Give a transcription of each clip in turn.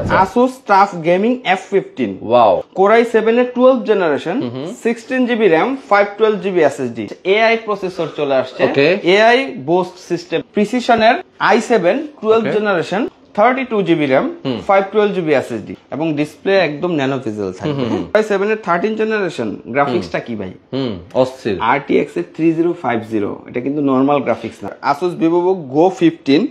Asus TUF Gaming F15 wow Core i7 এর 12th generation 16GB RAM 512GB SSD AI processor চলে আসছে AI Boost system প্রিসিশনের i7 12th generation 32GB RAM 512GB SSD এবং display একদম nano bezel থাকবে i7 এর 13th generation গ্রাফিক্সটা কি ভাই অস্থির RTX এর 3050 এটা কিন্তু নরমাল গ্রাফিক্স না Asus VivoBook Go 15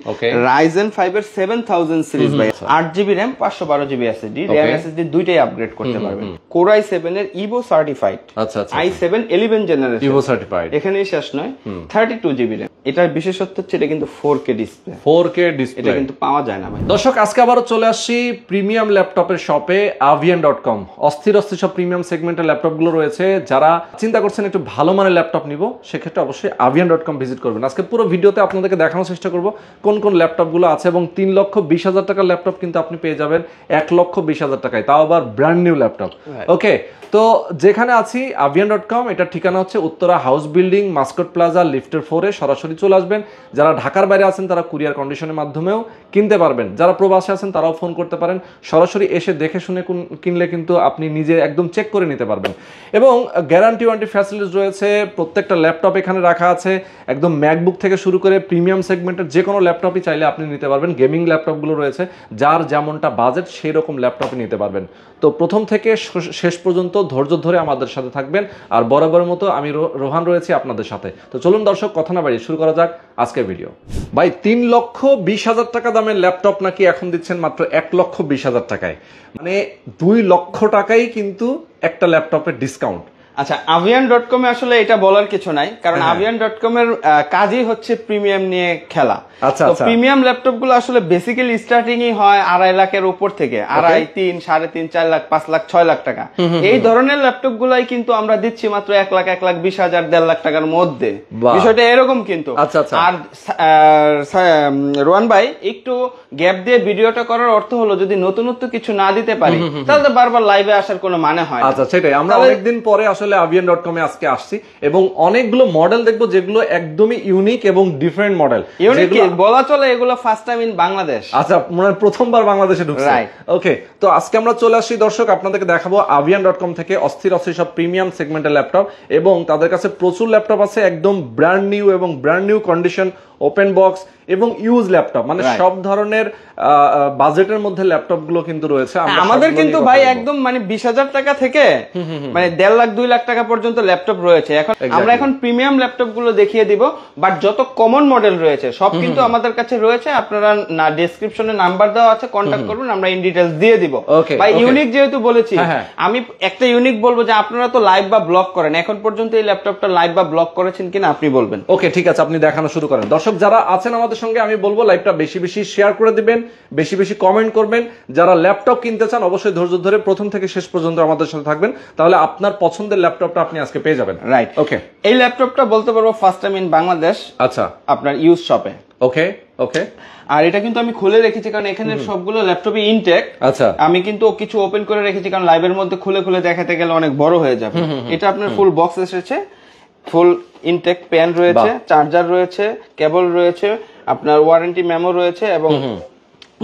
Ryzen 5 এর 7000 সিরিজ ভাই 8GB RAM 512GB SSD RAM SSD দুইটাই আপগ্রেড করতে পারবেন Core i7 এর Evo সার্টিফাইড আচ্ছা i7 11 জেনারেশন Evo সার্টিফাইড এখানেই শেষ নয় 32GB RAM এটার বিশেষত্ব হচ্ছে এটা কিন্তু 4K ডিসপ্লে 4K ডিসপ্লে এটা কিন্তু পাওয়া যায় না ভাই দর্শক আজকে আবারো চলে আসছি প্রিমিয়াম ল্যাপটপের শপে avian.com অস্থির সব প্রিমিয়াম সেগমেন্টের ল্যাপটপগুলো রয়েছে যারা চিন্তা করছেন একটু ভালো মানের ল্যাপটপ নিব সেক্ষেত্রে অবশ্যই avian.com ভিজিট করবেন আজকে পুরো ভিডিওতে আপনাদেরকে দেখানোর চেষ্টা করব কোন কোন ল্যাপটপগুলো আছে এবং 3,20,000 টাকার ল্যাপটপ কিন্তু আপনি পেয়ে যাবেন 1,20,000 টাকায় তাও আবার ব্র্যান্ড নিউ ল্যাপটপ ওকে তো যেখানে আছি avian.com এটার ঠিকানা হচ্ছে Uttara house building Mascot plaza লিফটের 4 এ সরাসরি চলে আসবেন যারা ঢাকার বাইরে আছেন তারা কুরিয়ার কন্ডিশনের মাধ্যমেও কিনতে পারবেন যারা প্রবাসে আছেন তারাও ফোন করতে পারেন সরাসরি এসে দেখে শুনে কিনলে কিন্তু আপনি নিজে একদম চেক করে নিতে পারবেন এবং গ্যারান্টি ওয়ারেন্টি ফ্যাসিলিটিস রয়েছে প্রত্যেকটা ল্যাপটপ এখানে রাখা আছে একদম ম্যাকবুক থেকে শুরু করে প্রিমিয়াম সেগমেন্টের যে কোনো ল্যাপটপই চাইলে আপনি নিতে পারবেন গেমিং ল্যাপটপগুলো রয়েছে যার যেমনটা বাজেট সেই রকম ল্যাপটপই নিতে পারবেন তো প্রথম থেকে শেষ পর্যন্ত ধৈর্য ধরে আমাদের সাথে থাকবেন আর বরাবরের মতো আমি রোহান রয়েছি আপনাদের সাথে তো চলুন দর্শক কথা না বাড়িয়ে শুরু করা যাক আজকের ভিডিও ভাই 3,20,000 টাকা দামের ল্যাপটপ নাকি এখন দিচ্ছেন মাত্র 1,20,000 টাকায় মানে 2 লক্ষ টাকাই কিন্তু একটা ল্যাপটপের ডিসকাউন্ট আচ্ছা avian.com এ আসলে এটা বলার কিছু নাই কারণ avian.com এর কাজই হচ্ছে প্রিমিয়াম নিয়ে খেলা তো প্রিমিয়াম ল্যাপটপগুলো আসলে বেসিক্যালি স্টার্টিংই হয় 2.5 লাখের উপর থেকে 2.5 3 3.5 4 লাখ 5 লাখ 6 লাখ টাকা এই ধরনের ল্যাপটপগুলাই কিন্তু আমরা দিচ্ছি মাত্র 1 লাখ 1,20,000 1.5 লাখ টাকার মধ্যে বিষয়টা এরকম কিন্তু আর রোহান ভাই একটু গ্যাপ দিয়ে ভিডিওটা করার অর্থ হলো যদি নতুনত্ব কিছু না দিতে পারি তাহলে বারবার লাইভে আসার কোনো মানে হয় না আচ্ছা সেটাই আমরা অনেকদিন পরে আসলে avian.com এ আজকে আসছি এবং অনেকগুলো মডেল দেখবো যেগুলো একদমই ইউনিক এবং ডিফারেন্ট মডেল যেগুলো বলা চলে এগুলো ফার্স্ট টাইম ইন বাংলাদেশ আচ্ছা মনে প্রথমবার বাংলাদেশে ঢুকছে ওকে তো আজকে আমরা চলে আসি দর্শক আপনাদেরকে দেখাবো avian.com থেকে অস্থির সব প্রিমিয়াম সেগমেন্টের ল্যাপটপ এবং তাদের কাছে প্রচুর ল্যাপটপ আছে একদম ব্র্যান্ড নিউ এবং brand new condition open box এবং ইউজ ল্যাপটপ মানে সব ধরনের বাজেটের মধ্যে ল্যাপটপ গুলো কিন্তু রয়েছে আমাদের কিন্তু ভাই একদম মানে 20,000 টাকা থেকে মানে 1.5 লাখ 2 লাখ টাকা পর্যন্ত ল্যাপটপ রয়েছে এখন আমরা এখন প্রিমিয়াম ল্যাপটপ গুলো দেখিয়ে দিব বাট যত কমন মডেল রয়েছে সব কিন্তু আমাদের কাছে রয়েছে আপনারা না ডেসক্রিপশনে নাম্বার দেওয়া আছে কন্টাক্ট করবেন আমরা ইন ডিটেইলস দিয়ে দিব ভাই ইউনিক যেহেতু বলেছি আমি একটা ইউনিক বলবো যে আপনারা তো লাইভ বা ব্লগ করেন এখন পর্যন্ত এই ল্যাপটপটা লাইভ বা ব্লগ করেছেন কিনা আপনি বলবেন ওকে ঠিক আছে আপনি দেখানো শুরু করেন দর্শক যারা আছেন আমাদের সঙ্গে আমি বলবো লাইভটা বেশি বেশি শেয়ার করে দিবেন বেশি বেশি কমেন্ট করবেন যারা ল্যাপটপ কিনতে চান অবশ্যই ধৈর্য ধরে প্রথম থেকে শেষ পর্যন্ত আমাদের সাথে থাকবেন তাহলে আপনার পছন্দের ল্যাপটপটা আপনি আজকে পেয়ে যাবেন রাইট ওকে এই ল্যাপটপটা বলতে পারবো ফার্স্ট টাইম ইন বাংলাদেশ আচ্ছা আপনার ইউজ শপে ওকে ওকে আর এটা কিন্তু আমি খুলে রেখেছি কারণ এখানে সবগুলো ল্যাপটপই ইনটেক আচ্ছা আমি কিন্তু কিছু ওপেন করে রেখেছি কারণ লাইভের মধ্যে খুলে খুলে দেখাতে গেলে অনেক বড় হয়ে যাবে এটা আপনার ফুল বক্স এসেছে ফুল ইনটেক পেন রয়েছে চার্জার রয়েছে কেবল রয়েছে আপনার ওয়ারেন্টি মেমো রয়েছে এবং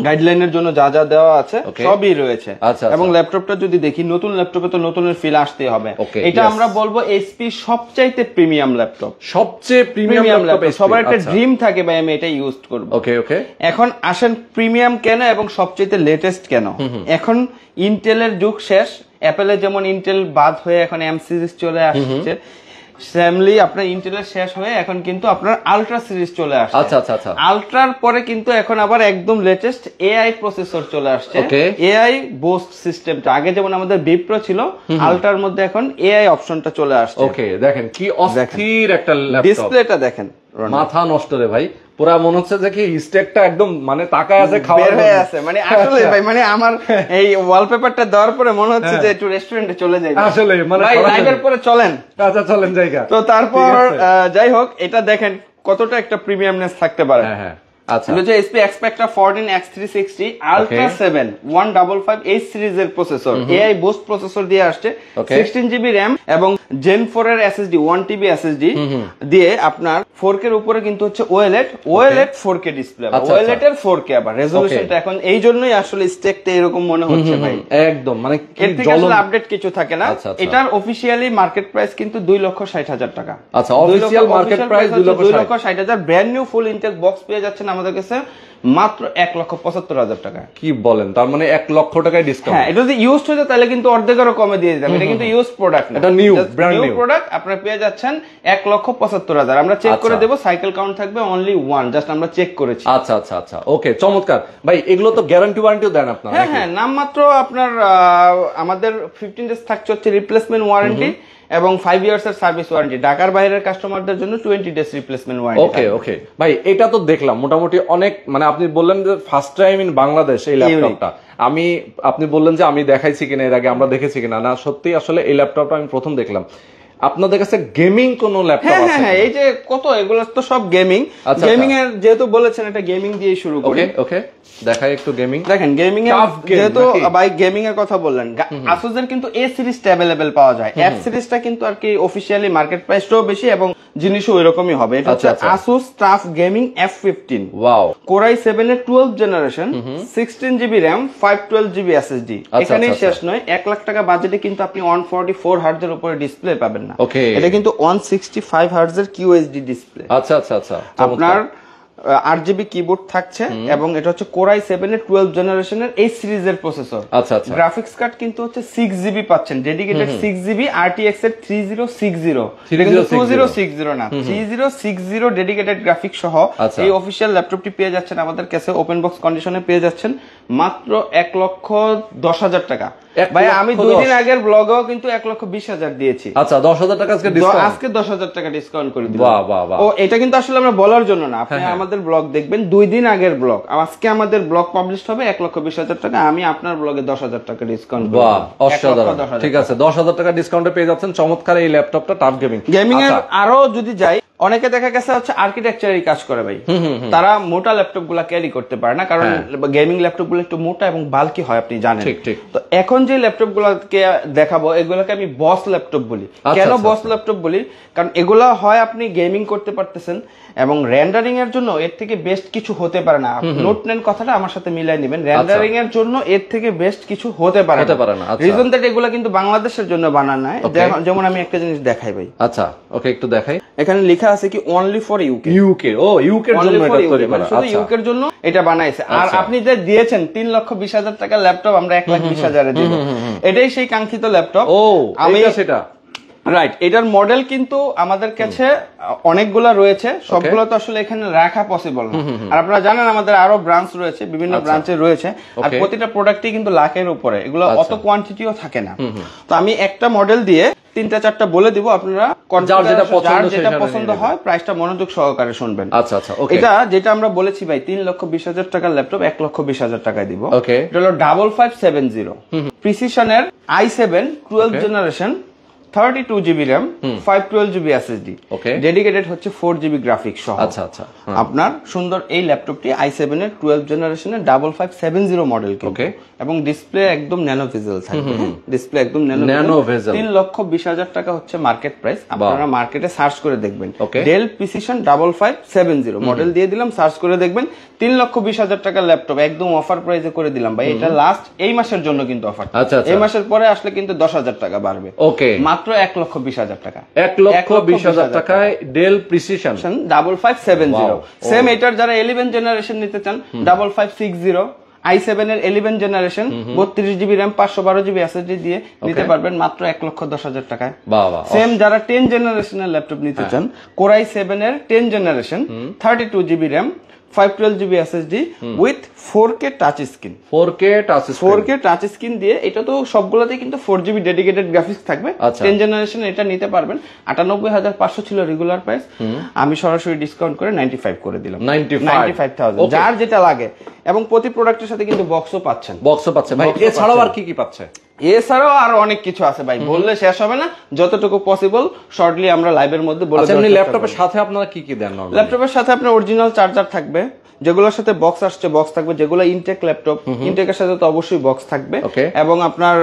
গাইডলাইনের জন্য যা যা দেওয়া আছে সবই রয়েছে এবং ল্যাপটপটা যদি দেখি নতুন ল্যাপটপে তো নতুনের ফিল আসতেই হবে এটা আমরা বলবো এইচপি সবচাইতে প্রিমিয়াম ল্যাপটপ সবচেয়ে প্রিমিয়াম ল্যাপটপ সবার একটা ড্রিম থাকে ভাই আমি এটা ইউজ করব ওকে ওকে এখন আসেন প্রিমিয়াম কেন এবং সবচাইতে লেটেস্ট কেন এখন ইন্টেলের যুগ শেষ অ্যাপেলের যেমন ইন্টেল বাদ হয়ে এখন এম সিরিজ চলে আসছে সেমলি আপনার ইন্টেলের শেষ হয়ে এখন কিন্তু আপনার আলট্রা সিরিজ চলে আসছে আচ্ছা আচ্ছা আচ্ছা আলট্রার পরে কিন্তু এখন আবার একদম লেটেস্ট এআই প্রসেসর চলে আসছে এআই বুস্ট সিস্টেমটা আগে যেমন আমাদের বিপ্রো ছিল আলট্রার মধ্যে এখন এআই অপশনটা চলে আসছে ওকে দেখেন কি অস্থির একটা ল্যাপটপ ডিসপ্লেটা দেখেন মাথা নষ্ট রে ভাই পুরা মনে হচ্ছে যে কি স্টেকটা একদম মানে তাকায় আছে খাওয়ার হয়ে আছে মানে আসলে ভাই মানে আমার এই ওয়ালপেপারটা দেওয়ার পরে মনে হচ্ছে যে একটু রেস্টুরেন্টে চলে যাই আসলে মানে ভাই লাইভের পরে চলেন আচ্ছা চলেন জায়গা তো তারপর যাই হোক এটা দেখেন কতটা একটা প্রিমিয়ামনেস থাকতে পারে হ্যাঁ আচ্ছা এটা হচ্ছে HP Xpectra 14 X360 Ultra 7 155 H সিরিজের প্রসেসর, AI Boost প্রসেসর দিয়ে আসছে, 16GB RAM এবং Gen 4 এর SSD 1TB SSD দিয়ে আপনার 4K এর উপরে কিন্তু হচ্ছে OLED 4K ডিসপ্লে, OLED এর 4K আবার রেজোলিউশনটা এখন এই জন্যই আসলে স্টেকটা এরকম মনে হচ্ছে ভাই, একদম মানে এর থেকে আসলে আপডেট কিছু থাকে না। এটার অফিশিয়ালি মার্কেট প্রাইস কিন্তু 2,60,000 টাকা। আচ্ছা official market price 2,60,000। Brand new full intake box পেয়ে যাচ্ছেন আমাদের কাছে মাত্র 1,75,000 টাকা। কি বলেন, তার মানে 1 লক্ষ টাকায় ডিসকাউন্ট? হ্যাঁ, এটা যদি ইউজড হতো তাহলে কিন্তু অর্ধেকেরও কমে দিয়ে দিতাম। এটা কিন্তু ইউজড প্রোডাক্ট না, এটা নিউ ব্র্যান্ড নিউ প্রোডাক্ট। আপনারা পেয়ে যাচ্ছেন 1,75,000। আমরা চেক করে দেব, সাইকেল কাউন্ট থাকবে অনলি 1, জাস্ট আমরা চেক করেছি। আচ্ছা আচ্ছা আচ্ছা, ওকে, চমৎকার ভাই। এগুলো তো গ্যারান্টি ওয়ারেন্টিও দেন আপনারা? হ্যাঁ হ্যাঁ, নামমাত্র আপনার আমাদের 15 ডেজ থাকছে হচ্ছে রিপ্লেসমেন্ট ওয়ারেন্টি এবং 5 ইয়ার্স এর সার্ভিস ওয়ারেন্টি। ঢাকার বাইরের কাস্টমারদের জন্য 20 ডেজ রিপ্লেসমেন্ট ওয়ারেন্টি। ওকে ওকে ভাই, এটা তো দেখলাম মোটামুটি অনেক, মানে আপনি বললেন যে ফার্স্ট টাইম ইন বাংলাদেশ এই ল্যাপটপটা। আপনি বললেন যে আমি দেখাইছি কিনা এর আগে, আমরা দেখেছি কিনা, না সত্যি আসলে এই ল্যাপটপটা আমি প্রথম দেখলাম। আপনাদের কাছে গেমিং কোন ল্যাপটপ আছে? হ্যাঁ, এই যে কত, এগুলো তো সব গেমিং। গেমিং এর যেহেতু বলেছেন, এটা গেমিং দিয়ে শুরু করি। ওকে, দেখাই একটু গেমিং। দেখেন গেমিং এর যেহেতু ভাই গেমিং এর কথা বললেন, Asus এর কিন্তু A সিরিজটা अवेलेबल পাওয়া যায়। F সিরিজটা কিন্তু আর কি অফিশিয়ালি মার্কেট প্রাইসটাও বেশি এবং জিনিসও ওইরকমই হবে। এটা হচ্ছে Asus TUF Gaming F15। Wow, Core i7 এর 12th generation, 16GB RAM, 512GB SSD। এখানেই শেষ নয়, 1 লাখ টাকা বাজেটে কিন্তু আপনি 144 হার্টজ এর উপরে ডিসপ্লে পাবেন না। এটা কিন্তু 165 হার্টজ এর QHD ডিসপ্লে। আচ্ছা আচ্ছা আচ্ছা, আপনার 8GB কিবোর্ড থাকছে এবং এটা হচ্ছে Core i7 এর 12th জেনারেশনের এই সিরিজের প্রসেসর। আচ্ছা আচ্ছা, গ্রাফিক্স কার্ড কিন্তু হচ্ছে 6GB পাচ্ছেন, ডেডিকেটেড 6GB RTX এর 3060, কিন্তু 2060 না, 3060 ডেডিকেটেড গ্রাফিক্স সহ এই অফিশিয়াল ল্যাপটপটি পেয়ে যাচ্ছেন আমাদের কাছে ওপেন বক্স কন্ডিশনে পেয়ে যাচ্ছেন মাত্র 1,10,000 টাকা। ভাই আমি 2 দিন আগের ব্লগেও কিন্তু 1,20,000 দিয়েছি। আচ্ছা, 10,000 টাকা আজকে ডিসকাউন্ট, আজকে 10,000 টাকা ডিসকাউন্ট করে দিলাম। বাহ বাহ বাহ। ও এটা কিন্তু আসলে আমরা বলার জন্য না, আপনি আমাদের ব্লগ দেখবেন 2 দিন আগের ব্লগ, আজকে আমাদের ব্লগ পাবলিশ হবে 1,20,000 টাকা, আমি আপনার ব্লগে 10,000 টাকা ডিসকাউন্ট করব। বাহ, অসাধারণ। ঠিক আছে, 10,000 টাকা ডিসকাউন্টে পেয়ে যাচ্ছেন চমৎকার এই ল্যাপটপটা TUF Gaming। গেমিং এর আরো যদি যাই, অনেকে দেখা গেছে হচ্ছে আর্কিটেকচারের কাজ করে ভাই, তারা মোটা ল্যাপটপ গুলা ক্যারি করতে পারে না, কারণ গেমিং ল্যাপটপ গুলো একটু মোটা এবং বাল্কি হয়, আপনি জানেন। তো এখন যে ল্যাপটপ গুলাকে দেখাবো, এগুলাকে আমি বস ল্যাপটপ বলি। কেন বস ল্যাপটপ বলি? কারণ এগুলা হয় আপনি গেমিং করতে পারতেছেন এবং রেন্ডারিং এর জন্য এর থেকে বেস্ট কিছু হতে পারে না। নোট নেন কথাটা আমার সাথে মিলাই নেবেন, রেন্ডারিং এর জন্য এর থেকে বেস্ট কিছু হতে পারে না। রিজন দ্যাট এগুলা কিন্তু বাংলাদেশের জন্য বানানো নয়। যেমন আমি একটা জিনিস দেখাই ভাই। আচ্ছা, ওকে, একটু দেখাই। এখানে লেখা আছে কি only for UK. O UK এর জন্য এটা তৈরি করা, শুধু ইউকে এর জন্য এটা বানাইছে। আর আপনি যে দিয়েছেন 3,20,000 টাকা ল্যাপটপ, আমরা 1,20,000 এ দেব। এটাই সেই কাঙ্ক্ষিত ল্যাপটপ। আমি সেটা রাইট, এটার মডেল কিন্তু আমাদের কাছে অনেকগুলা রয়েছে, সবগুলো তো আসলে এখানে রাখা পসিবল না। আর আপনারা জানেন আমাদের আরো ব্রাঞ্চ রয়েছে, বিভিন্ন ব্রাঞ্চে রয়েছে, আর প্রতিটা প্রোডাক্টই কিন্তু লাখের উপরে, এগুলো অত কোয়ান্টিটিও থাকে না। তো আমি একটা মডেল দিয়ে 3-4টা বলে দিব, আপনারা যেটা পছন্দ হয় প্রাইসটা মনোযোগ সহকারে শুনবেন। আচ্ছা আচ্ছা, এটা যেটা আমরা বলেছি ভাই 3,20,000 টাকার ল্যাপটপ 1,20,000 টাকায় দিব। এটা হলো 5570 প্রিসিশনের i7 12th generation, 32GB RAM, 512GB SSD, dedicated হচ্ছে 4GB গ্রাফিক্স সহ। আচ্ছা আচ্ছা, আপনার সুন্দর এই ল্যাপটপটি i7 এর 12th জেনারেশনের 5570 মডেল কিন্তু, এবং ডিসপ্লে একদম ন্যানো ভেজেল থাকবে। ডিসপ্লে একদম ন্যানো ভেজেল। 3,20,000 টাকা হচ্ছে মার্কেট প্রাইস। আপনারা মার্কেটে সার্চ করে দেখবেন, ডেল প্রিসিশন 5570 মডেল দিয়ে দিলাম, সার্চ করে দেখবেন 3,20,000 টাকার ল্যাপটপ একদম অফার প্রাইসে করে দিলাম ভাই। এটা লাস্ট এই মাসের জন্য কিন্তু অফার, এই মাসের পরে আসলে কিন্তু 10,000 টাকা বাড়বে। মাত্র 1,20,000 টাকা, 1,20,000 টাকায় ডেল প্রিসিশন 5570। সেম এটার যারা 11 জেনারেশন নিতে চান 5560, i7 এর 11 generation 32GB RAM 512GB SSD দিয়ে নিতে পারবেন মাত্র 1,10,000 টাকায়। সেম যারা 10 জেনারেশনের ল্যাপটপ নিতে চান, Core i7 এর 10 generation 32GB RAM 512GB SSD with 4K touch screen. 4K touch screen দিয়ে, এটা তো সবগুলোতেই কিন্তু 4GB ডেডিকেটেড গ্রাফিক্স থাকবে। 10 জেনারেশন এটা নিতে পারবেন। 98,500 ছিল রেগুলার প্রাইস, আমি সরাসরি ডিসকাউন্ট করে 95 করে দিলাম, 95,000 যার যেটা লাগে। এবং প্রতি প্রোডাক্টের সাথে কিন্তু বক্সও পাচ্ছেন। ভাই এছাড়াও আর কি পাচ্ছে? এছাড়াও আরো অনেক কিছু আছে ভাই, বললে শেষ হবে না। যতটুকু পসিবল শর্টলি আমরা লাইভের মধ্যে বলে দেব। ল্যাপটপের সাথে আপনারা কি কি দেন? ল্যাপটপের সাথে আপনার অরিজিনাল চার্জার থাকবে, যেগুলোর সাথে বক্স আসছে বক্স থাকবে, যেগুলো ইনটেক ল্যাপটপ ইনটেকের সাথে তো অবশ্যই বক্স থাকবে, এবং আপনার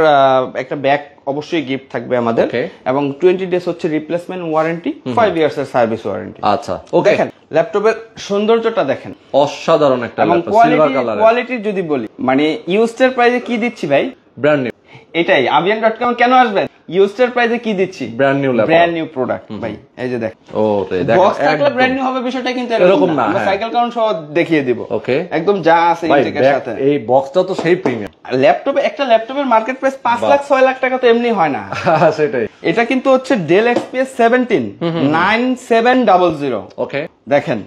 একটা ব্যাগ অবশ্যই গিফট থাকবে আমাদের, এবং 20 ডেজ হচ্ছে রিপ্লেসমেন্ট ওয়ারেন্টি, 5 ইয়ার্স এর সার্ভিস ওয়ারেন্টি। আচ্ছা ওকে, দেখেন ল্যাপটপের সৌন্দর্যটা দেখেন, অসাধারণ একটা এবং ল্যাপটপ, সিলভার কালার। কোয়ালিটি যদি বলি, মানে ইউজড এর প্রাইসে কি দিচ্ছি ভাই? Brand new. এটাই avian.com কেন আসবেন? ইউজড এর প্রাইসে কি দিচ্ছি? Brand new laptop, brand new product ভাই। এই যে দেখ, ও রে দেখ, বক্স থাকলে ব্র্যান্ড নিউ হবে বিষয়টা কিন্তু এরকম না। আমরা সাইকেল কাউন্ট সহ দেখিয়ে দিব, ওকে, একদম যা আছে ইনটেকের সাথে। এই বক্সটা তো সেই প্রিমিয়াম। ল্যাপটপে একটা ল্যাপটপের মার্কেট প্রাইস 5 লাখ 6 লাখ টাকা তো এমনি হয় না। সেটাই। এটা কিন্তু হচ্ছে ডেল XPS 17 9700। ওকে, দেখেন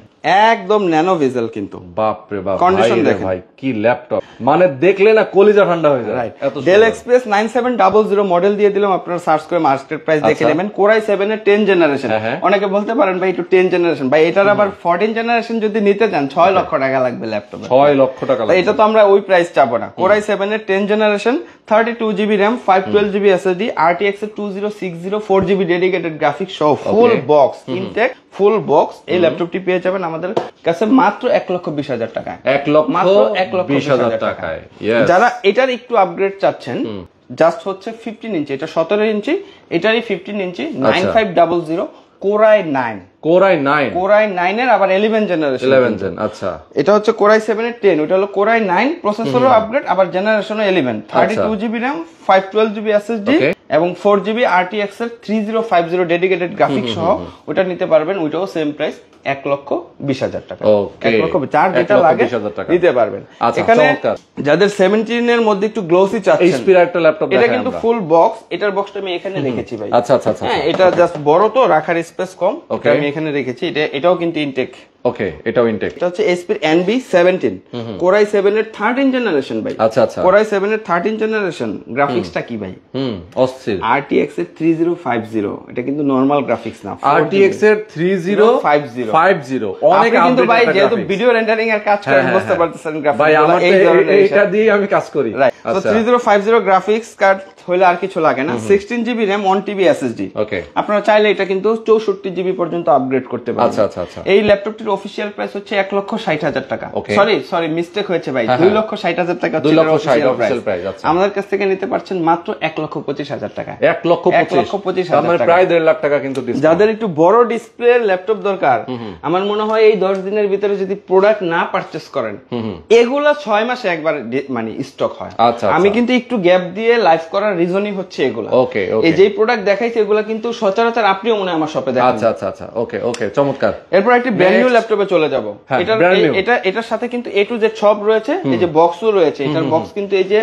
একদম ন্যানো ভিজেল, কিন্তু বাপ রে বাপ, কন্ডিশন দেখেন ভাই কি ল্যাপটপ, মানে দেখলে না কলিজা ঠান্ডা হয়ে যায়। ডেল XPS 9700 মডেল দিয়ে দিলাম, আপনারা সার্চ করে মার্কেট প্রাইস দেখে নেবেন। কোরাই 7 এর 10 জেনারেশন। অনেকে বলতে পারেন ভাই একটু 10 জেনারেশন, ভাই এটার আবার 14 জেনারেশন যদি নিতে চান 6 লক্ষ টাকা লাগবে ল্যাপটপে। 6 লক্ষ টাকা লাগবে, এটা তো আমরা ওই প্রাইস চাবো না। কোরাই 7 এর 10 generation, 32 GB RAM, 512 GB SSD, RTX এর 2060 4 জিবি ডেডিকেটেড গ্রাফিক্স সহ full box intact, full box এই ল্যাপটপটি পেয়ে যাবেন আমাদের কাছে মাত্র 1,20,000 টাকায়। 1,20,000 টাকায়। যারা এটার একটু আপগ্রেড চাচ্ছেন, জাস্ট হচ্ছে 15 ইঞ্চি, এটা 17 ইঞ্চি, এটারই 15 ইঞ্চি 9500 কোরাই 9, কোরাই 9, কোরাই 9 এর আবার 11 জেনারেশন। 11 জেন, আচ্ছা। এটা হচ্ছে কোরাই 7 এর 10, ওটা হলো কোরাই 9, প্রসেসরও আপগ্রেড, আবার জেনারেশনও 11, 32 জিবি RAM, 512 জিবি SSD এবং 4 জিবি RTX এর 3050 ডেডিকেটেড গ্রাফিক্স সহ ওটা নিতে পারবেন। ওইটাও সেম প্রাইস 1,20,000 টাকা। 1,20,000 যার যেটা লাগে নিতে পারবেন। এখানে যাদের 17 এর মধ্যে একটু গ্লোসি চাচ্ছেন, এইচপির একটা ল্যাপটপ এটা কিন্তু ফুল বক্স, এটার বক্সটা আমি এখানে রেখেছি ভাই। আচ্ছা আচ্ছা আচ্ছা, হ্যাঁ এটা জাস্ট বড় তো রাখার স্পেস কম, এটা আমি এখানে রেখেছি। এটাও কিন্তু ইনটেক। ওকে, এটাও ইনটেক। এটা হচ্ছে HP NB17 কোরাই 7 এর 13 জেনারেশন ভাই। আচ্ছা আচ্ছা, কোরাই 7 এর 13 জেনারেশন। গ্রাফিক্সটা কি ভাই? অস্থির। RTX এর 3050, এটা কিন্তু নরমাল গ্রাফিক্স না। RTX এর 3050 অনেক কিন্তু আপডেট। ভাই যেহেতু ভিডিও রেন্ডারিং এর কাজ করেন বুঝতে পারতেছেন গ্রাফিক্স ভাই, আমার এইটা দিয়ে আমি কাজ করি। তো 3050 গ্রাফিক্স কার্ড হইলে আর কিছু লাগে না। 16 জিবি RAM, 1 TB SSD। ওকে, আপনারা চাইলে এটা কিন্তু 64 জিবি পর্যন্ত আপগ্রেড করতে পারবেন। আচ্ছা আচ্ছা আচ্ছা। এই ল্যাপটপটির অফিশিয়াল প্রাইস হচ্ছে 1,60,000 টাকা। সরি মিস্টেক হয়েছে ভাই, 2,60,000 টাকা হচ্ছে অফিশিয়াল প্রাইস। আমাদের কাছ থেকে নিতে পারছেন মাত্র 1,25,000 টাকা। 1,25,000 মানে প্রায় 1.5 লাখ টাকা কিন্তু ডিসকাউন্ট। যাদের একটু বড় ডিসপ্লে ল্যাপটপ দরকার, আমার মনে হয় এই 10 দিনের ভিতরে যদি প্রোডাক্ট না পারচেজ করেন, এগুলা 6 মাসে একবার মানে স্টক হয়। আমি কিন্তু একটু গ্যাপ দিয়ে লাইভ করার রিজনই হচ্ছে এগুলা। ওকে, এই যে প্রোডাক্ট দেখাইছে এগুলা কিন্তু সচরাচর আপনিও মনে হয় আমার শপে দেখেন। আচ্ছা আচ্ছা আচ্ছা, ওকে ওকে, চমৎকার। এরপর একটা ব্র্যান্ড নিউ ল্যাপটপে চলে যাব। এটার সাথে কিন্তু A to Z সব রয়েছে, এই যে বক্সও রয়েছে। এটার বক্স কিন্তু এই যে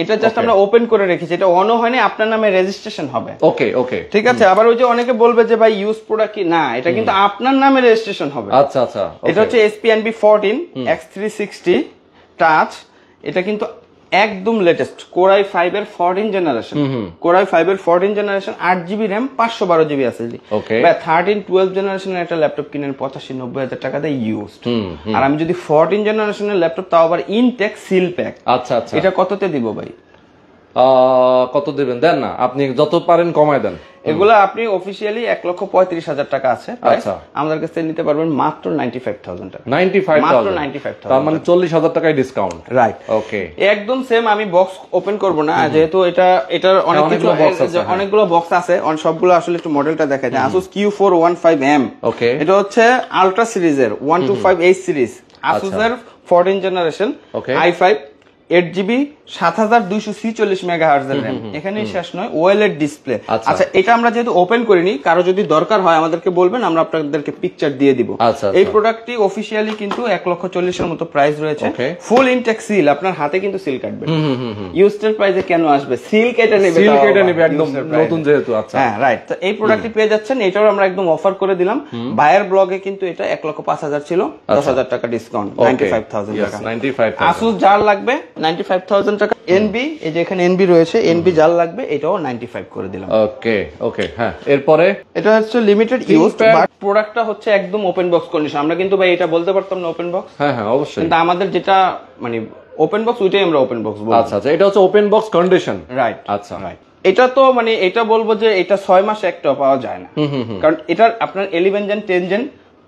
এটা জাস্ট আমরা ওপেন করে রেখেছি, এটা অনও হয়নি, আপনার নামে রেজিস্ট্রেশন হবে। ওকে ওকে, ঠিক আছে। আবার ওই যে অনেকে বলবে যে ভাই ইউজ প্রোডাক্ট কি, না এটা কিন্তু আপনার নামে রেজিস্ট্রেশন হবে। আচ্ছা আচ্ছা, এটা হচ্ছে HP NB14 X360 টাচ। এটা কিন্তু একদম লেটেস্ট কোরাই 5 এর 14 জেনারেশন। কোরাই 5 এর 14 generation, 8 GB RAM, 512 GB SSD। বা 13 12 জেনারেশনের একটা ল্যাপটপ কিনেন 85-90 টাকা দিয়ে ইউজড। আর আমি যদি 14 জেনারেশনের ল্যাপটপ, তাও আবার ইনটেক সিল প্যাক, আচ্ছা আচ্ছা, এটা কততে দিব ভাই? কত দিবেন দেন না, আপনি যত পারেন কমায় দেন। এগুলো আপনি অফিসিয়ালি 1,35,000 টাকা আছে, আমাদের কাছে নিতে পারবেন মাত্র 95,000 টাকা। 95,000, তার মানে 40,000 টাকায় ডিসকাউন্ট। রাইট, ওকে, একদম সেম। আমি বক্স ওপেন করব না, যেহেতু এটার অনেকগুলো বক্স আছে, সবগুলো আসলে একটু মডেলটা দেখা যায়। Asus Q415M, ওকে, এটা হচ্ছে আলট্রা সিরিজের 125H সিরিজ, Asus এর 14 জেনারেশন, i5 8GB 7246 মেগাহার্জ এর RAM। এখানেই শেষ নয়, OLED ডিসপ্লে। আচ্ছা, এটা আমরা যেহেতু ওপেন করিনি, কারো যদি দরকার হয় আমাদেরকে বলবেন, আমরা আপনাদেরকে পিকচার দিয়ে দিব। এই প্রোডাক্টটি অফিশিয়ালি কিন্তু 1,40,000 এর মতো প্রাইস রয়েছে। ফুল ইনটেক সিল, আপনার হাতে কিন্তু সিল কাটবে। ইউজড প্রাইসে কেন আসবে? সিল কেটে নেবে একদম নতুন যেহেতু। আচ্ছা, হ্যাঁ রাইট। তো এই প্রোডাক্টটি পেয়ে যাচ্ছেন, এটাও আমরা একদম অফার করে দিলাম। বায়ার ব্লগে কিন্তু এটা 1,05,000 ছিল, 10,000 টাকা ডিসকাউন্ট, 95,000 টাকা। Asus যার লাগবে 95,000 টাকা। NB, এই যে এখানে NB রয়েছে, NB যার লাগবে এটাও 95 করে দিলাম। ওকে ওকে, হ্যাঁ। এরপরে এটা হচ্ছে লিমিটেড ইউজ, বাট প্রোডাক্টটা হচ্ছে একদম ওপেন বক্স কন্ডিশন। আমরা কিন্তু ভাই এটা বলতে পারতাম না ওপেন বক্স। হ্যাঁ হ্যাঁ, অবশ্যই। কিন্তু আমাদের যেটা মানে ওপেন বক্স, ওইটাই আমরা ওপেন বক্স বলবো। আচ্ছা আচ্ছা, এটা হচ্ছে ওপেন বক্স কন্ডিশন। রাইট, আচ্ছা, রাইট। এটা তো মানে এটা বলবো যে এটা 6 মাসে একটা পাওয়া যায় না, কারণ এটার আপনার 11 জেন 10 জেন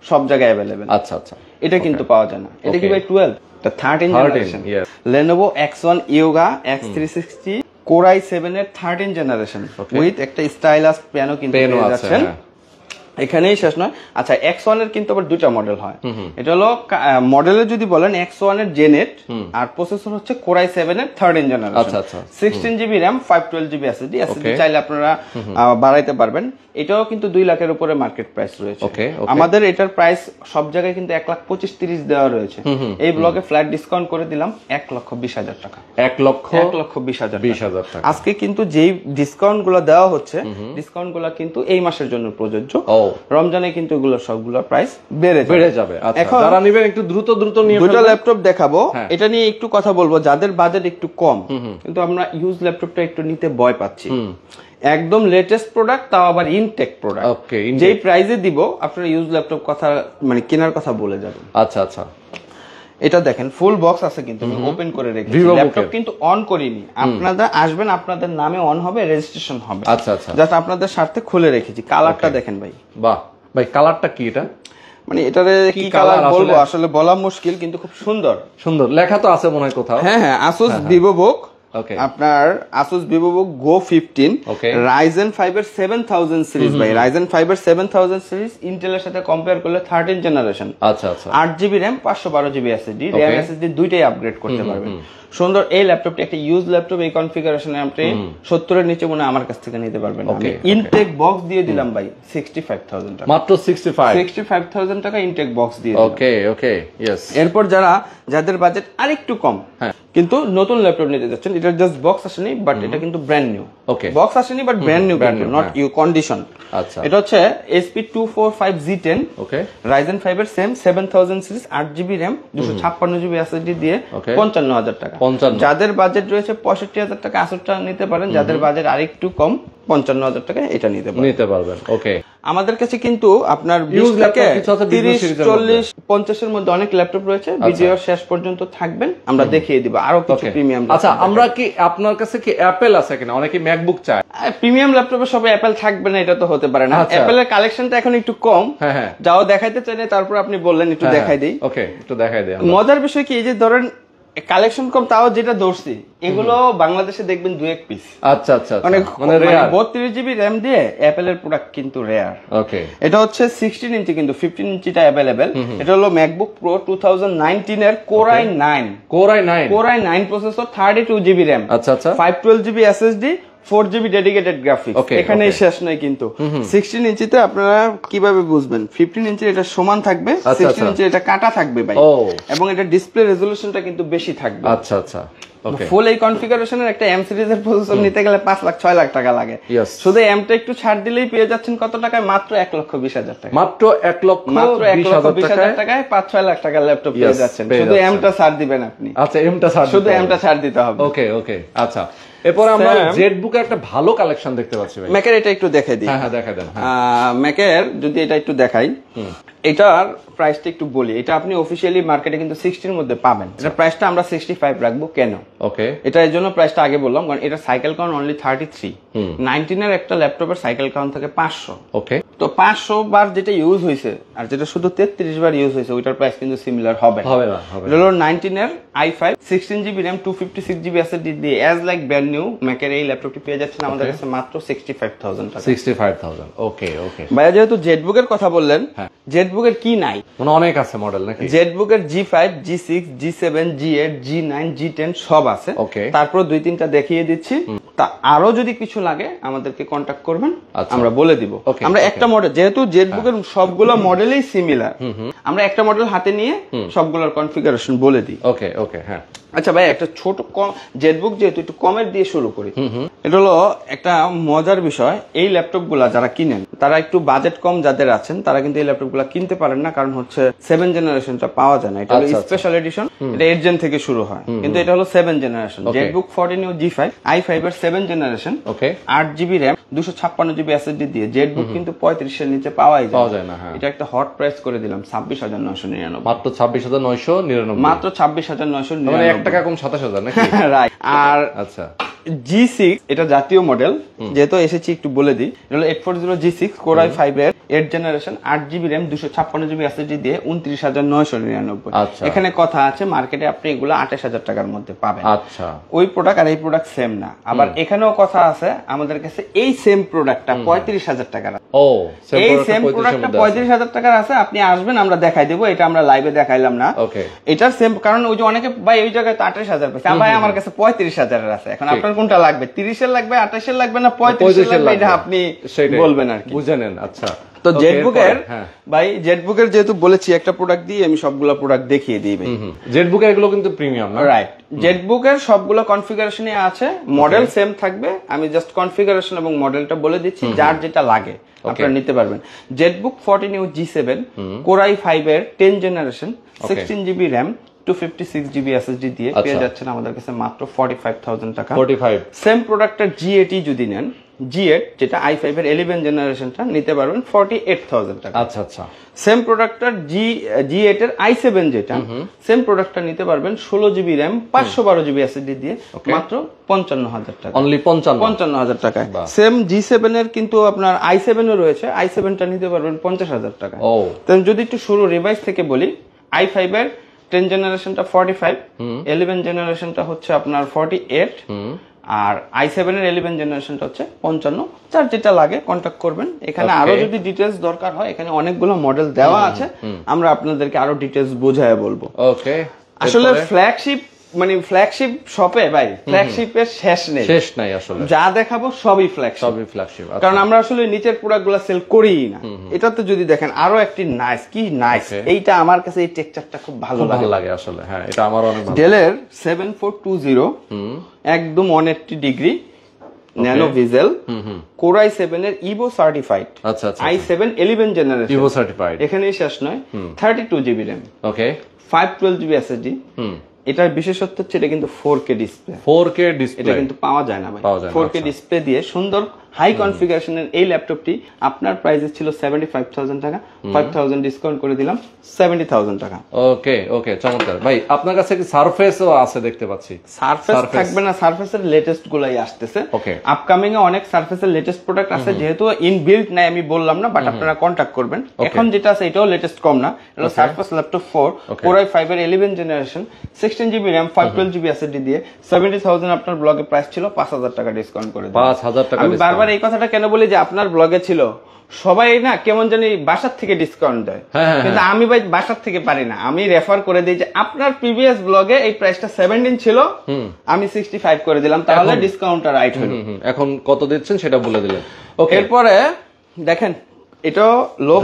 সব জায়গায় অ্যাভেলেবেল। আচ্ছা আচ্ছা, এটা কিন্তু পাওয়া যায় না। এটা কি ভাই 12 এটা 13 generation Lenovo X1 Yoga X360 Core i7 এর 13 জেনারেশন উইথ একটা স্টাইলাস পিয়ানো কিন্তু পেয়ে যাচ্ছেন। এখানেই শেষ নয়। আচ্ছা, X1 এর কিন্তু আবার দুইটা মডেল হয়। এটা হলো মডেলে যদি বলেন X1 এর Gen 8 আর প্রসেসর হচ্ছে Core i7 এর 13 জেনারেশন। আচ্ছা আচ্ছা, 16GB RAM 512GB SSD চাইলে আপনারা বাড়াইতে পারবেন। এটাও কিন্তু 2 লাখের উপরে মার্কেট প্রাইস রয়েছে। আমাদের এটার প্রাইস সব জায়গায় কিন্তু 1,25,30 দেওয়া রয়েছে। এই ব্লগে ফ্ল্যাট ডিসকাউন্ট করে দিলাম 1,20,000 টাকা। 1,20,000 টাকা। আজকে কিন্তু যেই ডিসকাউন্ট গুলো দেওয়া হচ্ছে, ডিসকাউন্ট গুলো কিন্তু এই মাসের জন্য প্রযোজ্য। রমজানে কিন্তু এগুলো সবগুলো প্রাইস বেড়ে যাবে। এখন যারা নেবেন একটু দ্রুত নিয়ে দুটো ল্যাপটপ দেখাবো। এটা নিয়ে একটু কথা বলবো যাদের বাজেট একটু কম, কিন্তু আমরা ইউজ ল্যাপটপটা একটু নিতে ভয় পাচ্ছি। একদম লেটেস্ট প্রোডাক্ট, তাও আবার ইনটেক প্রোডাক্ট। যেই প্রাইসে দিব আপনারা ইউজ ল্যাপটপ কথা মানে কেনার কথা বলে যাবেন। আচ্ছা আচ্ছা, এটা দেখেন ফুল বক্স আছে কিন্তু ওপেন করে রেখেছি। ল্যাপটপ কিন্তু অন করিনি। আপনারা আসবেন, আপনাদের নামে অন হবে, রেজিস্ট্রেশন হবে। আচ্ছা আচ্ছা, জাস্ট আপনাদের স্বার্থে খুলে রেখেছি। কালারটা দেখেন ভাই। বাহ ভাই, কালারটা কি? এটা মানে এটারে কি কালার বলবো আসলে বলা মুশকিল, কিন্তু খুব সুন্দর। লেখা তো আছে মনে হয় কোথাও। হ্যাঁ, Asus VivoBook, আপনার Asus VivoBook Go 15 Ryzen 5 এর 7000 সিরিজ ভাই। Ryzen 5 এর 7000 সিরিজ ইন্টেলের সাথে কম্পেয়ার করলে 13 জেনারেশন। আচ্ছা আচ্ছা, 8GB RAM 512GB SSD, RAM SSD দুইটাই আপগ্রেড করতে পারবেন। সুন্দর এই ল্যাপটপটি একটা ইউজ ল্যাপটপ। এই কনফিগারেশনে আপনি 70 এর নিচে মনে আমার কাছ থেকে নিতে পারবেন। আমি ইনটেক বক্স দিয়ে দিলাম ভাই 65,000 টাকা, মাত্র 65,000 টাকা ইনটেক বক্স দিয়ে। Okay yes. এরপর যাদের বাজেট আরেকটু কম কিন্তু নতুন ল্যাপটপ নিতে যাচ্ছেন, এটা জাস্ট বক্স আসেনি, বাট এটা কিন্তু ব্র্যান্ড নিউ। বক্স আসেনি but brand new, not you condition. আচ্ছা, এটা হচ্ছে HP 245G10 Ryzen 5 এর same 7000 series 8GB RAM 256GB SSD দিয়ে 55,000 টাকা। যাদের বাজেট রয়েছে 65,000 টাকা Asusটা নিতে পারেন। যাদের বাজেট আরেকটু কম 55,000 টাকা এটা নিতে পারবেন। ওকে, আমাদের কাছে কিন্তু আপনার 20 থেকে 30, 40, 50 এর মধ্যে অনেক ল্যাপটপ রয়েছে। ভিডিও শেষ পর্যন্ত থাকবেন, আমরা দেখিয়ে দিব আরো কিছু প্রিমিয়াম। আচ্ছা, আমরা কি আপনার কাছে কি অ্যাপেল আছে কিনা? অনেকে ম্যাকবুক চায়। প্রিমিয়াম ল্যাপটপে সবে অ্যাপেল থাকবে না, এটা তো হতে পারে না। অ্যাপেলের কালেকশনটা এখন একটু কম। যাও দেখাইতে চাইলে তারপর আপনি বললেন একটু দেখাই দেই। ওকে, একটু দেখাই দেই। মজার বিষয় কি, এই যে ধরেন কালেকশন কম, তাও যেটা ধরছি এগুলো বাংলাদেশে দেখবেন 2-1 পিস। আচ্ছা আচ্ছা, মানে 32GB RAM দিয়ে অ্যাপেলের প্রোডাক্ট কিন্তু রেয়ার। ওকে, এটা হচ্ছে 16 ইঞ্চি, কিন্তু 15 ইঞ্চিটা অ্যাভেলেবেল। এটা হলো ম্যাকবুক প্রো 2019 এর Core i9 processor, 32GB RAM। আচ্ছা আচ্ছা, 512GB SSD, 4GB dedicated graphics. এখানেই শেষ নয় কিন্তু। 16 ইঞ্চিতে আপনারা কিভাবে বুঝবেন? 15 ইঞ্চি এটা সমান থাকবে, 16 ইঞ্চি এটা কাটা থাকবে ভাই। এবং এটা ডিসপ্লে রেজোলিউশনটা কিন্তু বেশি থাকবে। আচ্ছা আচ্ছা, ফুল এই কনফিগারেশনের একটা M সিরিজের প্রসেসর নিতে গেলে 5 লাখ 6 লাখ টাকা লাগে। শুধু এমটা একটু ছাড় দিলেই পেয়ে যাচ্ছেন কত টাকায়? মাত্র 1,20,000 টাকা। মাত্র 1,20,000 টাকায় 5-6 লাখ টাকার ল্যাপটপ পেয়ে যাচ্ছেন। শুধু এমটা ছাড় দিবেন আপনি। আচ্ছা, এমটা ছাড়, শুধু এমটা ছাড় দিতে হবে। ওকে আচ্ছা। এরপরে আমরা জেটবুকের একটা ভালো কালেকশন দেখতে পাচ্ছি ভাই। ম্যাকের এটা একটু দেখাই দিই। হ্যাঁ, দেখাই দেন। ম্যাকের যদি এটা একটু দেখাই, এটার প্রাইসটা একটু বলি। এটা আপনি অফিশিয়ালি মার্কেটে কিন্তু 60 এর মধ্যে পাবেন। এটা প্রাইসটা আমরা 65 রাখবো। কেন? এটা এর জন্য প্রাইসটা আগে বললাম, কারণ এটা সাইকেল কাউন্ট অনলি 33। 19 এর একটা ল্যাপটপের সাইকেল কাউন্ট থাকে 500। তো 500 বার যেটা ইউজ হয়েছে আর যেটা শুধু 33 বার ইউজ হয়েছে, ওইটার প্রাইস কিন্তু সিমিলার হবে না। এটা হলো 19 এর i5 16GB RAM 256GB SSD দিয়ে অ্যাজ লাইক ব্র্যান্ড নিউ ম্যাকের এই ল্যাপটপটি পেয়ে যাচ্ছেন আমাদের কাছে মাত্র 65,000 টাকা। 65,000। ওকে ভাইয়া, যেহেতু জেটবুকের কথা বললেন, জেটবুকের কি নাই? মানে অনেক আছে মডেল নাকি? জেটবুকের G5, G6, G7, G8, G9, G10 সব আছে। তারপর 2-3টা দেখিয়ে দিচ্ছি। তা আরো যদি কিছু লাগে আমাদেরকে কন্টাক্ট করবেন, আমরা বলে দিব। আমরা একটা মডেল, যেহেতু জেটবুকের সবগুলো মডেলই সিমিলার, আমরা একটা মডেল হাতে নিয়ে সবগুলোর কনফিগারেশন বলে দিই। ওকে হ্যাঁ। আচ্ছা ভাই, একটা ছোট জেটবুক যেহেতু একটু কমের দিয়ে শুরু করি। এটা হলো একটা মজার বিষয়, এই ল্যাপটপ গুলা যারা কিনেন তারা একটু বাজেট কম যাদের আছেন তারা কিন্তু এই ল্যাপটপ গুলা কিনতে পারেন না, কারণ হচ্ছে 7 জেনারেশনটা পাওয়া যায় না। এটা হলো স্পেশাল এডিশন, এটা 8 জেন থেকে শুরু হয়, কিন্তু এটা হলো 7 জেনারেশন। জেটবুক 14 G5 i5 এর 7 generation, 8GB RAM 256GB SSD দিয়ে জেটবুক কিন্তু 35 এর নিচে পাওয়াই যায় না। এটা একটা হট প্রাইস করে দিলাম 26,999। মাত্র 26,999। মাত্র 26,999। 1 টাকা কম 27,000 নাকি? রাইট। আর আচ্ছা, G6 এটা জাতীয় মডেল, যেহেতু এসেছি একটু বলে দিই। এটা হলো 840 G6 Core i5 এর 8 generation 8GB RAM 256GB SSD দিয়ে 29,999। আচ্ছা। এখানে কথা আছে মার্কেটে আপনি এগুলো 28,000 টাকার মধ্যে পাবেন। আচ্ছা, ওই প্রোডাক্ট আর এই প্রোডাক্ট সেম না। আবার এখানেও কথা আছে আমাদের কাছে এই সেম প্রোডাক্টটা 35,000 টাকার আছে। ও এই সেম প্রোডাক্টটা 35,000 টাকার আছে, আপনি আসবেন আমরা দেখাই দেবো। এটা আমরা লাইভে দেখাইলাম না। ওকে, এটার সেম, কারণ ওই যে অনেকে ভাই ওই জায়গায় তো 28,000 পাইছে, ভাই আমার কাছে 35,000 এর আছে। এখন আপনার কোনটা লাগবে, 30 এর লাগবে, 28 এর লাগবে না 35 এর লাগবে, এটা আপনি বলবেন আর কি, বুঝে নেন। আচ্ছা, তো জেটবুকের ভাই জেটবুকের যেহেতু বলেছি একটা প্রোডাক্ট দিয়ে আমি সবগুলো প্রোডাক্ট দেখিয়ে দিই ভাই। জেটবুকের এগুলো কিন্তু প্রিমিয়াম না, রাইট। জেটবুকের সবগুলো কনফিগারেশনে আছে, মডেল সেম থাকবে। আমি জাস্ট কনফিগারেশন এবং মডেলটা বলে দিচ্ছি, যার যেটা লাগে আপনারা নিতে পারবেন। জেটবুক 14 G7 Core i5 এর 10 generation 16GB RAM 256GB SSD দিয়ে পেয়ে যাচ্ছেন আমাদের কাছে মাত্র 45,000 টাকা। 45। সেম প্রোডাক্টের G8 যদি নেন, G8 যেটা i5 এর 11 জেনারেশনটা নিতে পারবেন 48,000 টাকা। আচ্ছা আচ্ছা। সেম প্রোডাক্টটার G8 এর i7 যেটা সেম প্রোডাক্টটা নিতে পারবেন 16GB RAM 512GB SSD দিয়ে মাত্র 55,000 টাকা। অনলি 55,000 টাকায়। সেম G7 এর কিন্তু আপনার i7 ও রয়েছে, i7টা নিতে পারবেন 50,000 টাকা। ও তাহলে যদি একটু শুরু রিভাইজ থেকে বলি, i5 এর 10 জেনারেশনটা 45, 11 জেনারেশনটা হচ্ছে আপনার 48, আর i7 এর 11 জেনারেশনটা হচ্ছে 55। যার যেটা লাগে কন্টাক্ট করবেন। এখানে আরো যদি ডিটেইলস দরকার হয়, এখানে অনেকগুলো মডেল দেওয়া আছে, আমরা আপনাদেরকে আরো ডিটেইলস বোঝায় বলবো। ওকে, আসলে ফ্ল্যাগশিপ শপে ভাই ফ্ল্যাগশিপের শেষ নাই আসলে, যা দেখাবো সবই ফ্ল্যাগশিপ। কারণ আমরা আসলে নিচের প্রোডাক্টগুলো সেল করিই না। এটাতে যদি দেখেন আরো একটি নাইস, এইটা আমার কাছে এই টেক্সচারটা খুব ভালো লাগে আসলে। হ্যাঁ, এটা আমার অনেক ভালো। ডেলের 7420 একদম 180 degree nano Vezel Core i7 এর ইভো সার্টিফাইড। আচ্ছা আচ্ছা। i7 11 জেনারেশন ইভো সার্টিফাইড, এখানেই শেষ নয়। 32GB RAM, ওকে, 512GB SSD। এটার বিশেষত্ব হচ্ছে এটা কিন্তু 4K ডিসপ্লে। 4K ডিসপ্লে এটা কিন্তু পাওয়া যায় না ভাই। 4K ডিসপ্লে দিয়ে সুন্দর হাই কনফিগারেশনের এই ল্যাপটপটি আপনার প্রাইসে ছিল 75,000 টাকা, 5,000 ডিসকাউন্ট করে দিলাম 70,000 টাকা। ওকে ওকে, চমৎকার। ভাই আপনার কাছে কি সারফেসও আছে দেখতে পাচ্ছি? সারফেস থাকবে না, সারফেসের লেটেস্ট গুলাই আসতেছে। ওকে, আপকামিং এ অনেক সারফেসের লেটেস্ট প্রোডাক্ট আছে, যেহেতু ইনবিল্ট নাই আমি বললাম না, বাট আপনারা কন্টাক্ট করবেন। এখন যেটা আছে এটাও লেটেস্ট কম না, এটা সারফেস ল্যাপটপ 4 Core i5 এর 11 generation 16GB RAM 512GB SSD দিয়ে 70,000 আপনার ব্লগে প্রাইস ছিল, 5,000 টাকা ডিসকাউন্ট করে দিলাম। 5,000 টাকা। আমি বারবার এই কথাটা কেন বলি যে আপনার ব্লগে ছিল, সবাই না কেমন জানি বাসার থেকে ডিসকাউন্ট দেয়, কিন্তু আমি ভাই বাসার থেকে পারি না। আমি রেফার করে দিই যে আপনার প্রিভিয়াস ব্লগে এই প্রাইসটা 17 ছিল, আমি 65 করে দিলাম, তাহলে ডিসকাউন্টটা রাইট হলো। এখন কত দিচ্ছেন সেটা বলে দিলেন। ওকে, এরপরে দেখেন এটা লো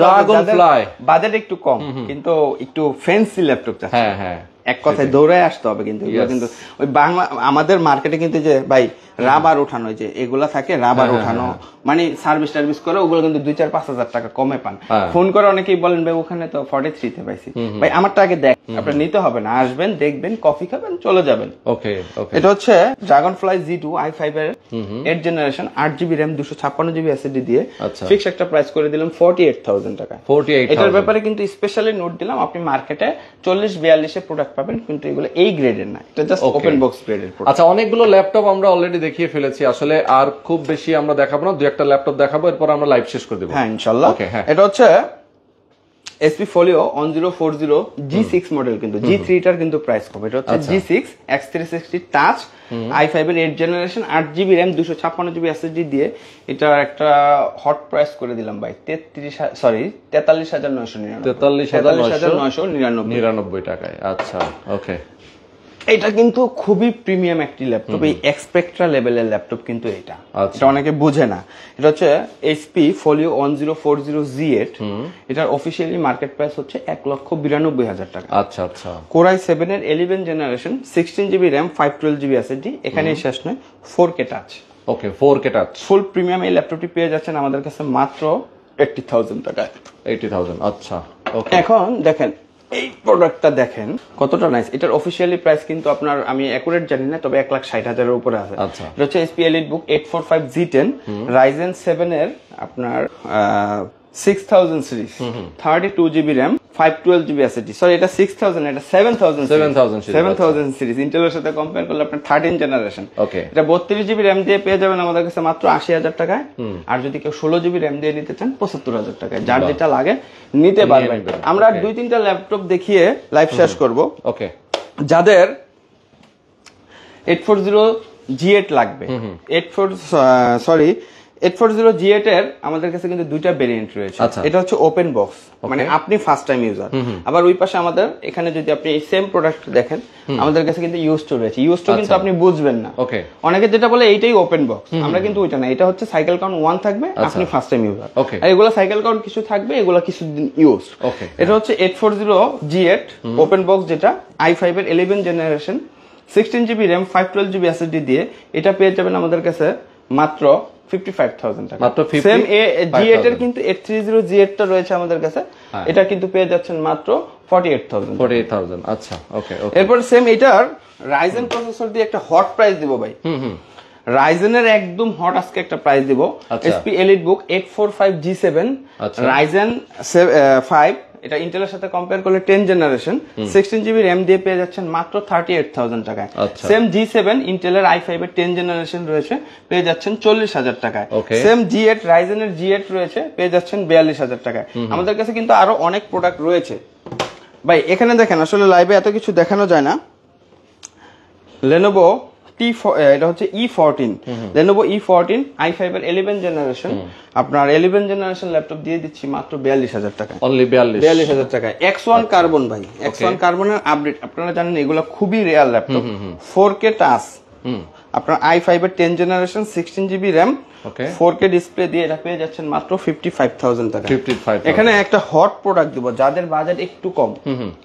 বাজেট একটু কম, কিন্তু একটু ফ্যান্সি ল্যাপটপ চাচ্ছে। হ্যাঁ হ্যাঁ, এক কথায় দৌড়ে আসতে হবে। কিন্তু কিন্তু ওই বাংলা আমাদের মার্কেটে কিন্তু যে ভাই রাবার উঠানো, যে এগুলা থাকে রাবার উঠানো, মানে সার্ভিস টার্ভিস করে ওগুলো কিন্তু 2-4-5,000 টাকা কমে পান। ফোন করে অনেকেই বলেন ভাই ওখানে তো 43 তে পাইছি। ভাই আমারটা আগে দেখ, আপনার নিতে হবে না, আসবেন দেখবেন কফি খাবেন চলে যাবেন। ওকে ওকে, এটা হচ্ছে ড্রাগনফ্লাই Z2 i5 এর 8 generation 8GB RAM 256GB SSD দিয়ে ফিক্স একটা প্রাইস করে দিলাম 48,000 টাকা। 48,000। এটার ব্যাপারে কিন্তু স্পেশালি নোট দিলাম, আপনি মার্কেটে 40-42 এ প্রোডাক্ট পাবেন, কিন্তু এগুলো এই গ্রেডের না, এটা জাস্ট ওপেন বক্স গ্রেডের প্রোডাক্ট। আচ্ছা, অনেকগুলো ল্যাপটপ আমরা অলরেডি দেখিয়ে ফেলেছি, আসলে আর খুব বেশি আমরা দেখাবো না, দুই একটা ল্যাপটপ দেখাবো, এরপর আমরা লাইভ শেষ করে দেব। হ্যাঁ ইনশাআল্লাহ। এটা হচ্ছে SP Folio 1040 G6 মডেল, কিন্তু G3 টার কিন্তু প্রাইস কম। এটা হচ্ছে G6 X360 টাচ i5 এর 8 generation 8GB RAM 256GB SSD দিয়ে এটা একটা হট প্রাইস করে দিলাম ভাই 43,999 টাকায়। আচ্ছা ওকে, এটা কিন্তু খুবই প্রিমিয়াম একটি ল্যাপটপ, এই এক্সপেক্ট্রা লেভেলের ল্যাপটপ কিন্তু এটা অনেকে বুঝে না। এটা হচ্ছে HP Folio 1040 Z8, এটার অফিসিয়ালি মার্কেট প্রাইস হচ্ছে 1,92,000 টাকা। আচ্ছা আচ্ছা। Core i7 এর 11 generation 16GB RAM 512GB SSD, এখানেই শেষ নয়, 4K টাচ। ওকে, 4K টাচ ফুল প্রিমিয়াম এই ল্যাপটপটি পেয়ে যাচ্ছেন আমাদের কাছে মাত্র 80,000 টাকায়। 80,000, আচ্ছা ওকে। এখন দেখেন এই প্রোডাক্টটা দেখেন কতটা নাইস। এটার অফিসিয়ালি প্রাইস কিন্তু আপনার আমি অ্যাকুরেট জানি না, তবে 1,60,000 এর উপরে আছে। এটা হচ্ছে HP EliteBook 845 Z10 Ryzen 7 এর আপনার 6000 series 32GB RAM 512GB SSD, sorry এটা 6000, এটা 7000 7000 সিরিজ। ইন্টেলের সাথে কম্পেয়ার করলে আপনার 13 জেনারেশন। ওকে, এটা 32GB RAM দিয়ে পেয়ে যাবেন আমাদের কাছে মাত্র 80,000 টাকায়। আর যদি কেউ 16GB RAM দিয়ে নিতে চান 75,000 টাকায়। যার যেটা লাগে নিতে পারবেন। আমরা 2-3টা ল্যাপটপ দেখিয়ে লাইভ শেষ করব। ওকে, যাদের 840G8 লাগবে, 840G8 এর আমাদের কাছে কিন্তু দুইটা ভেরিয়েন্ট রয়েছে। এটা হচ্ছে ওপেন বক্স, মানে আপনি ফার্স্ট টাইম ইউজার। আবার ওই পাশে আমাদের এখানে যদি আপনি এই সেম প্রোডাক্ট দেখেন, আমাদের কাছে কিন্তু ইউজ টু রয়েছে। ইউজ টু কিন্তু আপনি বুঝবেন না। ওকে, অনেকে যেটা বলে এইটাই ওপেন বক্স, আমরা কিন্তু ওইটা না। এটা হচ্ছে সাইকেল কাউন্ট 1 থাকবে, আপনি ফার্স্ট টাইম ইউজার। আর এগুলো সাইকেল কাউন্ট কিছু থাকবে, এগুলো কিছুদিন ইউজ। এটা হচ্ছে 840G8 ওপেন বক্স, যেটা i5 এর 11 generation, 16GB RAM, 512GB SSD দিয়ে এটা পেয়ে যাবেন আমাদের কাছে মাত্র 55,000 টাকা। মাত্র সেম G8 এর কিন্তু 830G8 টা রয়েছে আমাদের কাছে, এটা কিন্তু পেয়ে যাচ্ছেন মাত্র 48,000। আচ্ছা, ওকে। এরপর সেম এটার রাইজেন প্রসেসর দিয়ে একটা হট প্রাইস দিব ভাই। রাইজেনের একদম হট আজকে একটা প্রাইস দিব। HP EliteBook 845G7 রাইজেন 5, এটা ইন্টেলের সাথে কম্পেয়ার করলে 10 জেনারেশন, 16GB RAM দিয়ে পেয়ে যাচ্ছেন মাত্র 38,000 টাকায়। সেম G7 ইন্টেলের i5 এর 10 জেনারেশন রয়েছে, পেয়ে যাচ্ছেন 40,000 টাকায়। সেম G8 রাইজেনের G8 রয়েছে, পেয়ে যাচ্ছেন 42,000 টাকায়। আমাদের কাছে কিন্তু আরো অনেক প্রোডাক্ট রয়েছে ভাই। এখানে দেখেন, আসলে লাইভে এত কিছু দেখানো যায় না। Lenovo এটা হচ্ছে E14, Lenovo E14 i5 এর 11 জেনারেশন, আপনার 11 জেনারেশন ল্যাপটপ দিয়ে দিচ্ছি মাত্র 42,000 টাকা। অনলি 42,000 টাকায়। X1 কার্বন ভাই, X1 কার্বনের আপডেট, আপনারা জানেন এগুলো খুবই রেয়ার ল্যাপটপ। 4K টাচ, আপনার i5 এর 10 generation, 16GB RAM, 4K display দিয়ে এটা পেয়ে যাচ্ছেন মাত্র 55,000 টাকা। এখানে একটা হট প্রোডাক্ট দিব যাদের বাজেট একটু কম।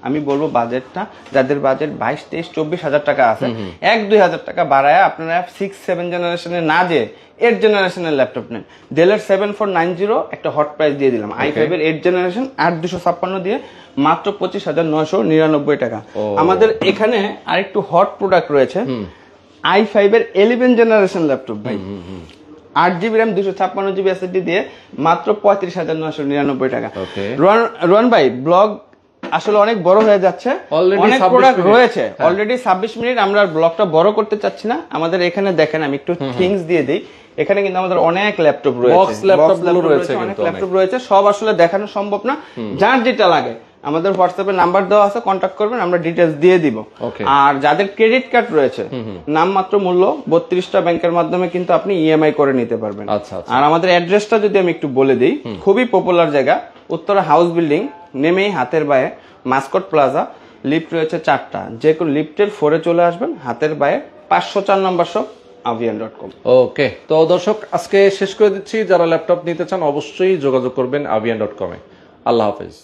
আমি বলবো বাজেটটা, যাদের বাজেট 22, 23, 24,000 টাকা আছে, 1-2,000 টাকা বাড়ায় আপনারা 6-7 জেনারেশনে না যে 8 জেনারেশনের ল্যাপটপ নেন। ডেলের 7490 একটা হট প্রাইস দিয়ে দিলাম। i5 এর 8 জেনারেশন 8256 দিয়ে মাত্র 25,999 টাকা। আমাদের এখানে আরেকটু হট প্রোডাক্ট রয়েছে, i5 এর 11 জেনারেশন ল্যাপটপ ভাই, 8GB RAM 256GB SSD দিয়ে মাত্র 35,999 টাকা। রোহান ভাই, ব্লগ আসলে অনেক বড় হয়ে যাচ্ছে, অনেক প্রোডাক্ট রয়েছে অলরেডি 26 মিনিট। আমরা ব্লগটা বড় করতে চাচ্ছি না। আমাদের এখানে দেখেন, আমি একটু থিংস দিয়ে দিই। এখানে কিন্তু আমাদের অনেক ল্যাপটপ রয়েছে, অনেক ল্যাপটপ রয়েছে, সব আসলে দেখানো সম্ভব না। যার যেটা লাগে আমাদের হোয়াটসঅ্যাপে নাম্বার দেওয়া আছে, কন্ট্যাক্ট করবেন, আমরা ডিটেইলস দিয়ে দিব। আর যাদের ক্রেডিট কার্ড রয়েছে, নামমাত্র মূল্য 32টা ব্যাংকের মাধ্যমে কিন্তু আপনি ইএমআই করে নিতে পারবেন। আর আমাদের অ্যাড্রেসটা যদি আমি একটু বলে দিই, খুবই পপুলার জায়গা, উত্তরা হাউস বিল্ডিং, নেমেই হাতের বায়ে মাস্কট প্লাজা, লিফট রয়েছে 4টা, যে কোনো লিফটের 4-এ চলে আসবেন, হাতের বায়ে 504 নম্বর শপ, avian.com। ওকে, তো দর্শক আজকে শেষ করে দিচ্ছি। যারা ল্যাপটপ নিতে চান অবশ্যই যোগাযোগ করবেন avian.com এ। আল্লাহ হাফেজ।